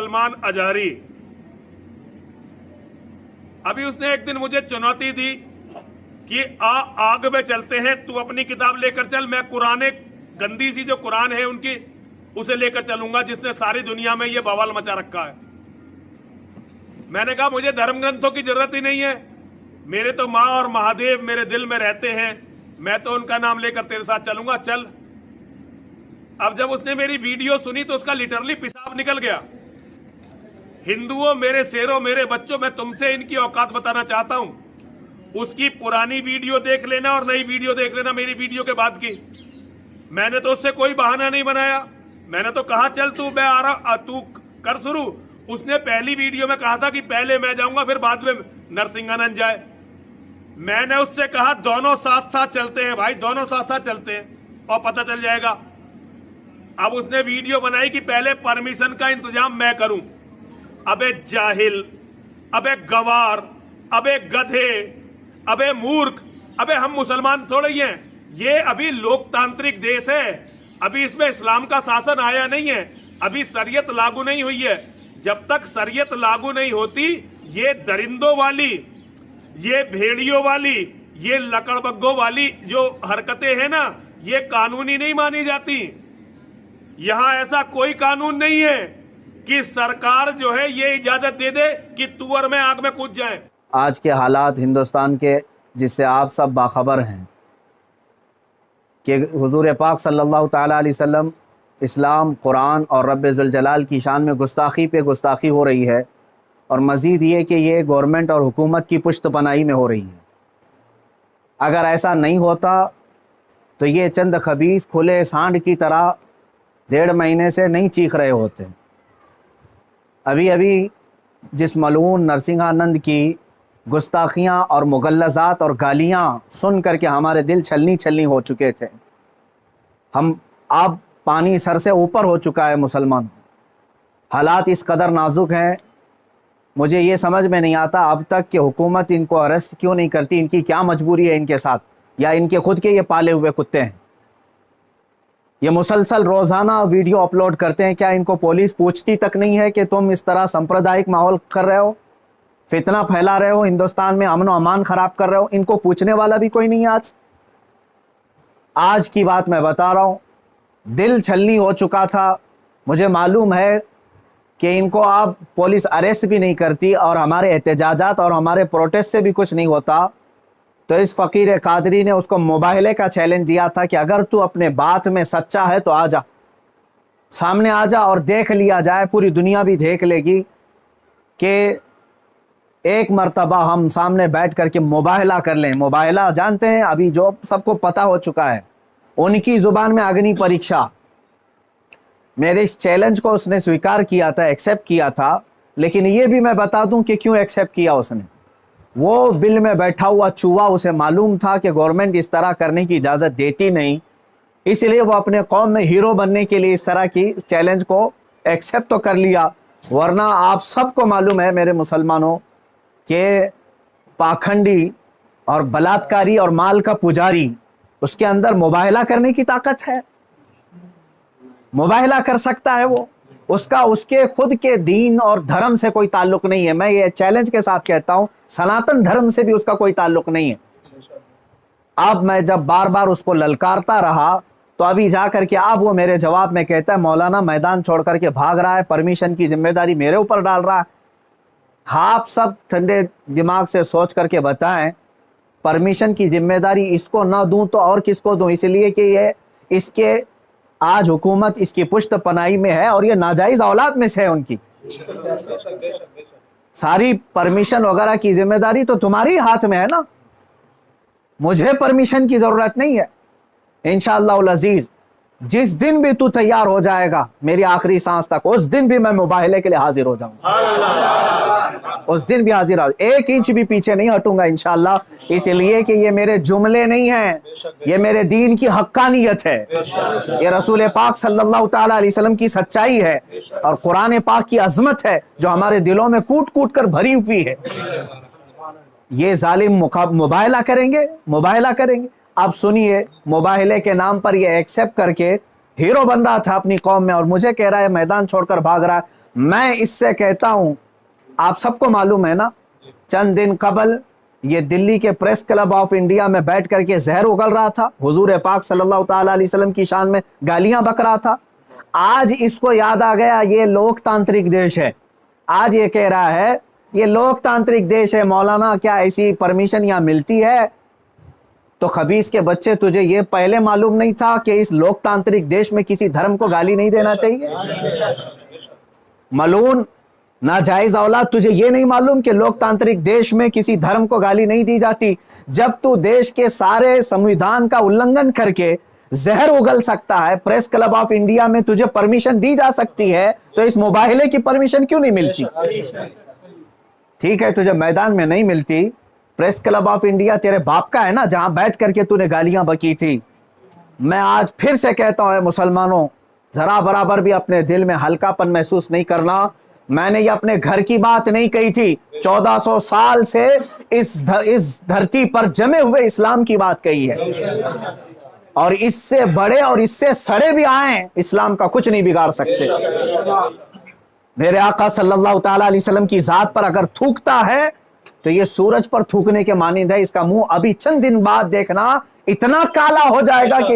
सलमान अजहरी, अभी उसने एक दिन मुझे चुनौती दी कि आग में चलते हैं, तू अपनी किताब लेकर चल, मैं कुरान, गंदी सी जो कुरान है उनकी, उसे लेकर चलूंगा जिसने सारी दुनिया में ये बवाल मचा रखा है। मैंने कहा मुझे धर्म ग्रंथों की जरूरत ही नहीं है, मेरे तो माँ और महादेव मेरे दिल में रहते हैं, मैं तो उनका नाम लेकर तेरे साथ चलूंगा, चल। अब जब उसने मेरी वीडियो सुनी तो उसका लिटरली पेशाब निकल गया। हिंदुओं, मेरे शेरों, मेरे बच्चों, मैं तुमसे इनकी औकात बताना चाहता हूं। उसकी पुरानी वीडियो देख लेना और नई वीडियो देख लेना मेरी वीडियो के बाद की। मैंने तो उससे कोई बहाना नहीं बनाया, मैंने तो कहा चल तू, मैं आ रहा, तू कर शुरू। उसने पहली वीडियो में कहा था कि पहले मैं जाऊंगा फिर बाद में नरसिंहानंद जाए। मैंने उससे कहा दोनों साथ साथ चलते हैं भाई, दोनों साथ साथ चलते हैं और पता चल जाएगा। अब उसने वीडियो बनाई कि पहले परमिशन का इंतजाम मैं करूं। अबे जाहिल, अबे गवार, अबे गधे, अबे मूर्ख, अबे हम मुसलमान थोड़े ही हैं, ये अभी लोकतांत्रिक देश है, अभी इसमें इस्लाम का शासन आया नहीं है, अभी शरीयत लागू नहीं हुई है। जब तक शरीयत लागू नहीं होती, ये दरिंदों वाली, ये भेड़ियों वाली, ये लकड़बग्गों वाली जो हरकतें हैं ना, ये कानूनी नहीं मानी जाती। यहां ऐसा कोई कानून नहीं है कि सरकार जो है ये इजाजत दे दे कि तू और मैं आग में कूद जाए। आज के हालात हिंदुस्तान के, जिससे आप सब बाखबर हैं कि हुजूर पाक सल्लल्लाहु ताला अलैहि वसल्लम, इस्लाम, कुरान और रब्बे ज़ुल जलाल की शान में गुस्ताखी पे गुस्ताखी हो रही है, और मज़ीद ये कि ये गवर्नमेंट और हुकूमत की पुश्त पनाही में हो रही है। अगर ऐसा नहीं होता तो ये चंद खबीस खुले सांड की तरह 1.5 महीने से नहीं चीख रहे होते। अभी अभी जिस मलऊन नरसिंहानंद की गुस्ताखियाँ और मुगल्लज़ात और गालियाँ सुन करके हमारे दिल छलनी छलनी हो चुके थे। अब पानी सर से ऊपर हो चुका है मुसलमान। हालात इस कदर नाजुक हैं, मुझे ये समझ में नहीं आता अब तक कि हुकूमत इनको अरेस्ट क्यों नहीं करती। इनकी क्या मजबूरी है इनके साथ, या इनके खुद के ये पाले हुए कुत्ते हैं? ये मुसलसल रोज़ाना वीडियो अपलोड करते हैं, क्या इनको पुलिस पूछती तक नहीं है कि तुम इस तरह सांप्रदायिक माहौल कर रहे हो, फितना फैला रहे हो, हिंदुस्तान में अमन व अमान ख़राब कर रहे हो? इनको पूछने वाला भी कोई नहीं है। आज की बात मैं बता रहा हूँ, दिल छलनी हो चुका था। मुझे मालूम है कि इनको अब पुलिस अरेस्ट भी नहीं करती और हमारे एहतजाजात और हमारे प्रोटेस्ट से भी कुछ नहीं होता। तो इस फ़कीर कादरी ने उसको मुबाहले का चैलेंज दिया था कि अगर तू अपने बात में सच्चा है तो आ जा, सामने आ जा और देख लिया जाए, पूरी दुनिया भी देख लेगी कि एक मर्तबा हम सामने बैठ करके मुबाहला कर लें। मुबाहला जानते हैं, अभी जो सबको पता हो चुका है, उनकी ज़ुबान में अग्नि परीक्षा। मेरे इस चैलेंज को उसने स्वीकार किया था, एक्सेप्ट किया था, लेकिन ये भी मैं बता दूं कि क्यों एक्सेप्ट किया उसने। वो बिल में बैठा हुआ चूहा, उसे मालूम था कि गवर्नमेंट इस तरह करने की इजाज़त देती नहीं, इसलिए वो अपने कौम में हीरो बनने के लिए इस तरह की चैलेंज को एक्सेप्ट तो कर लिया। वरना आप सबको मालूम है मेरे मुसलमानों कि पाखंडी और बलात्कारी और माल का पुजारी, उसके अंदर मुबाहला करने की ताकत है, मुबाहला कर सकता है वो। उसका उसके खुद के दीन और धर्म से कोई ताल्लुक नहीं है। मैं ये चैलेंज के साथ कहता हूं, सनातन धर्म से भी उसका कोई ताल्लुक नहीं है। अब मैं जब बार बार उसको ललकारता रहा तो अभी जा करके अब वो मेरे जवाब में कहता है मौलाना मैदान छोड़ करके भाग रहा है, परमिशन की जिम्मेदारी मेरे ऊपर डाल रहा है। आप सब ठंडे दिमाग से सोच करके बताएं, परमिशन की जिम्मेदारी इसको ना दूं तो और किसको दूं? इसलिए कि ये इसके आज हुकूमत इसकी पुश्त पनाही में है और ये नाजायज औलाद में से है उनकी। सारी परमिशन वगैरह की जिम्मेदारी तो तुम्हारी हाथ में है ना, मुझे परमिशन की जरूरत नहीं है। इंशाअल्लाह अज़ीज, जिस दिन भी तू तैयार हो जाएगा मेरी आखिरी सांस तक, उस दिन भी मैं मुबाहले के लिए हाजिर हो जाऊंगा, उस दिन भी हाजिर हो, 1 इंच भी पीछे नहीं हटूंगा इंशाअल्लाह। इसलिए कि ये मेरे जुमले नहीं हैं, ये मेरे दीन की हक्कानियत है, ये रसूल पाक सल्लल्लाहु ताला अलैहि वसल्लम की सच्चाई है और कुरान पाक की अजमत है जो हमारे दिलों में कूट कूट कर भरी हुई है। ये जालिम मुबाहला करेंगे, मुबाहला करेंगे। अब सुनिए, मुबाहले के नाम पर ये एक्सेप्ट करके हीरो बन रहा था अपनी कौम में, और मुझे कह रहा है मैदान छोड़कर भाग रहा है। मैं इससे कहता हूं, आप सबको मालूम है ना, चंद दिन कबल ये दिल्ली के प्रेस क्लब ऑफ इंडिया में बैठ करके जहर उगल रहा था, हुजूर पाक सल्लल्लाहु ताला अलैहि वसल्लम की शान में गालियां बक रहा था। आज इसको याद आ गया ये लोकतांत्रिक देश है, आज ये कह रहा है ये लोकतांत्रिक देश है, मौलाना क्या ऐसी परमिशन यहां मिलती है? तो खबीस के बच्चे, तुझे ये पहले मालूम नहीं था कि इस लोकतांत्रिक देश में किसी धर्म को गाली नहीं देना चाहिए? मलून नाजायज औलाद, तुझे ये नहीं मालूम कि लोकतांत्रिक देश में किसी धर्म को गाली नहीं दी जाती? जब तू देश के सारे संविधान का उल्लंघन करके जहर उगल सकता है, प्रेस क्लब ऑफ इंडिया में तुझे परमिशन दी जा सकती है, तो इस मुबाहिले की परमिशन क्यों नहीं मिलती? ठीक है, तुझे मैदान में नहीं मिलती, प्रेस क्लब ऑफ इंडिया तेरे बाप का है ना, जहां बैठ करके तूने गालियां बकी थी। मैं आज फिर से कहता हूं मुसलमानों, जरा बराबर भी अपने दिल में हल्कापन महसूस नहीं करना। मैंने ये अपने घर की बात नहीं कही थी, 1400 साल से इस धरती पर जमे हुए इस्लाम की बात कही है, और इससे बड़े और इससे सड़े भी आए, इस्लाम का कुछ नहीं बिगाड़ सकते। मेरे आका सल्लल्लाहु ताला अलैहि वसल्लम की जात पर अगर थूकता है तो ये सूरज पर थूकने के मानिंद है। इसका मुंह अभी चंद दिन बाद देखना इतना काला हो जाएगा कि